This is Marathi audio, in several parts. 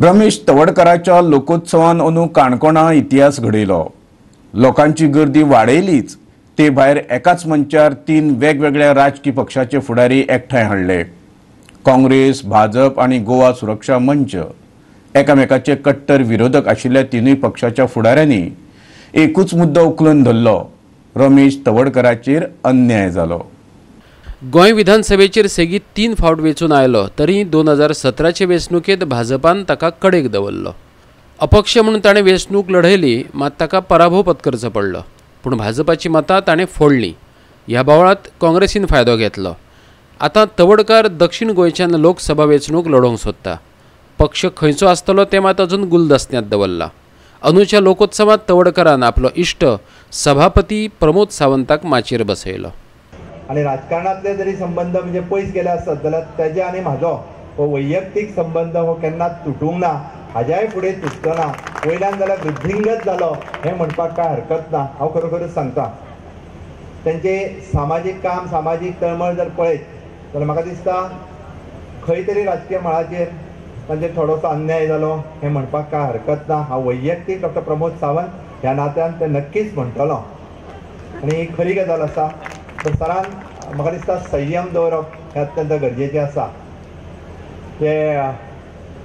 रमेश तवडकराच्या लोकोत्सवान अंदू काणकोणा इतिहास घडयलो। लोकांची गर्दी वाडयलीच, ते भायर एकाच मंचार तीन वेगवेगळ्या राजकीय पक्षाचे फुडारी एकठांय हाडले। काँग्रेस, भाजप आणि गोवा सुरक्षा मंच एकामेकाचे कट्टर विरोधक आशिल्ल्या तिनूय पक्षाच्या फुडाऱ्यांनी एकूच मुद्दो उखलून धरलो, रमेश तवडकराचेर अन्याय जालो। गोंय विधानसभेचेर सेगीत 3 फावट वेचून आयलो तरी 2017चे वेंचणुकेत भाजपान ताका कडेक दवरलो। अपक्ष म्हणून ताणें वेंचणूक लढयली, मात ताका पराभव पत्करचो पडलो। पूण भाजपाची मतां ताणें फोडलीं। ह्या बोवळांत काँग्रेसीन फायदो घेतलो। आतां तवडकार दक्षिण गोंयच्यान लोकसभा वेंचणूक लडोवंक सोदता। पक्ष खंयचो आसतलो तें मात अजून गुलदस्त्यांत दवरला। अंदूच्या लोकोत्सवांत तवडकरान आपलो इश्ट सभापती प्रमोद सावंताक माचयेर बसयलो। आणि राजकारणातले जरी संबंध म्हणजे पयस गेले असतात जाल्यार तेजे आनी म्हाजो हो वैयक्तीक संबंध हो केन्नाच तुटूंक ना, हाज्याय फुडें तुटचो ना। वयल्यान जाल्यार वृद्धींगत जालो हें म्हणपाक काय हरकत ना। हांव खरोखरच सांगता, तेंचे सामाजीक काम, सामाजीक तळमळ जर पळयत जाल्यार म्हाका दिसता खंय तरी राजकीय मळाचेर तांचेर थोडोसो अन्याय जालो हें म्हणपाक काय हरकत ना। हांव वैयक्तीक डॉक्टर प्रमोद सावंत ह्या नात्यान तें नक्कीच म्हणटलो आनी ही खरी गजाल आसा। तर सरान म्हाका दिसता संयम दवरप हें अत्यंत गरजेचें आसा। ते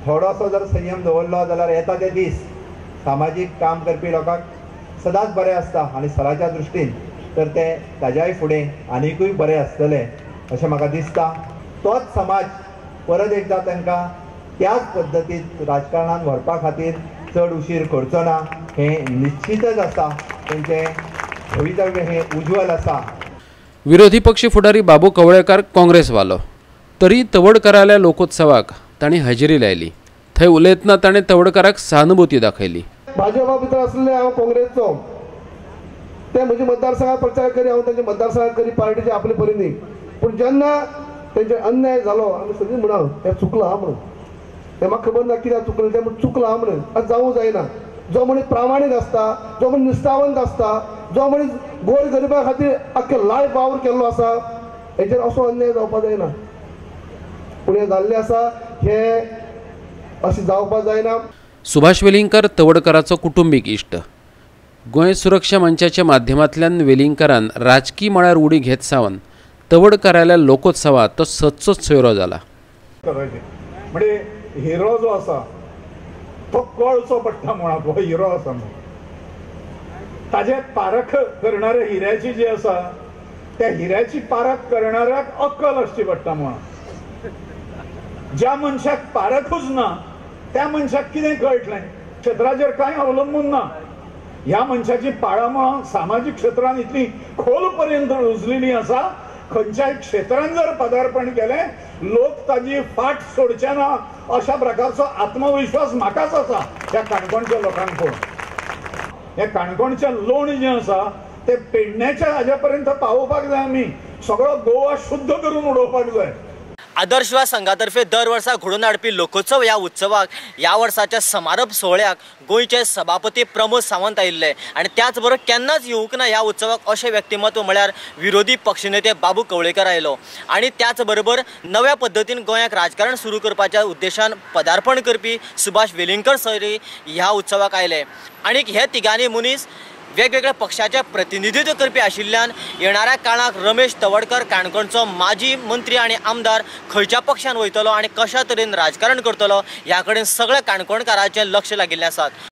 थोडोसो जर संयम दवरलो जाल्यार येता ते दीस सामाजीक काम करपी लोकांक सदांच बरें आसता आनी सराच्या दृश्टीन तर ते ताज्याय फुडें आनिकूय बरें आसतलें अशें म्हाका दिसता। तोच समाज परत एकदां तांकां त्याच पद्दतीन राजकारणांत व्हरपा खातीर चड उशीर करचो ना हें निश्चितच आसा। तेंचें भवितव्य हें उज्वल आसा। विरोधी पक्ष फुडारी बाबू कवळेकार काँग्रेस वालो, तरी तवडकराल्या लोकोत्सवाक तांणी हजेरी लायली। थंय उलयतना ताणें तवडकराक सहानुभूती दाखयली। भाजपा भितर आसले हांव काँग्रेसचो, ते म्हज्या मतदारसंघात प्रचार करी, हांव तांच्या मतदारसंघात करी पार्टीचे आपले परीनी। पूण जेन्ना तेंचे अन्याय जालो आमी सगळीं म्हणा हें चुकलां हा म्हणून, तें म्हाका खबर ना कित्याक चुकलें तें, पूण चुकलां हा म्हणून आतां जावूं जायना। जो मनीस प्रामाणीक आसता, जो मनीस निश्ठावंत आसता, जो मनीस गोर गरिबा खातीर आख्खे लायफ वावर केल्लो आसा, हेचेर असो अन्याय जावपाक जायना। पूण हें जाल्लें आसा, हें अशें जावपाक जायना। सुभाष वेलिंगकर तवडकराचो कुटुंबीक इश्ट। गोंय सुरक्षा मंचाच्या माध्यमांतल्यान वेलिंगकरान राजकीय मळार उडी घेत सावन तवडकराल्या लोकोत्सवात तो सदचोच सोयरो जाला। म्हणजे हिरो जो आसा तो कळचो पडटा म्हणून हो हिरो आसा म्हणून ताजे पारख करणारे हिऱ्याची जी आसा त्या हिऱ्याची पारख करणाऱ्याक अक्कल आसची पडटा म्हणून। ज्या मनशाक पारखूच ना त्या मनशाक कितें कळटलें? क्षेत्राचेर कांय अवलंबून ना। ह्या मनशाची पाळामळां सामाजीक क्षेत्रांत इतली खोल पर्यंत रुजलेली आसा, खंयच्याय क्षेत्रांत जर पदार्पण केलें लोक ताजी फाट सोडचे ना अशा प्रकारचो आत्मविश्वास म्हाकाच आसा ह्या काणकोणच्या लोकांक पळोवन। हें काणकोणचें लोण जें आसा तें पेडण्याच्या हाज्या पर्यंत पावोवपाक जाय। आमी सगळो गोवा शुद्ध करून उडोवपाक जाय। आदर्श युवा संघातर्फे दर वर्सा घडोवन हाडपी लोकोत्सव ह्या उत्सवाक ह्या वर्साच्या समारोप सोहळ्याक गोंयचे सभापती प्रमोद सावंत आयिल्ले आनी त्याच बरोबर केन्नाच येवंक ना ह्या उत्सवाक अशें व्यक्तिमत्व म्हळ्यार विरोधी पक्षनेते बाबू कवळेकर आयलो। आनी त्याच बरोबर नव्या पद्दतीन गोंयाक राजकारण सुरू करपाच्या उद्देशान पदार्पण करपी सुभाष वेलिंगकर सरी ह्या उत्सवाक आयले। आनी हे तिगांनी मनीस वेगवेगळ्या पक्षाचे प्रतिनिधित्व करपी आशिल्ल्यान येणाऱ्या काळाक रमेश तवडकर काणकोणचो माजी मंत्री आणि आमदार खंयच्या पक्षान वयतलो आणि कशा तरेन राजकारण करतलो ह्या कडेन सगळ्या काणकोणकारांचें लक्ष लागिल्लें आसा।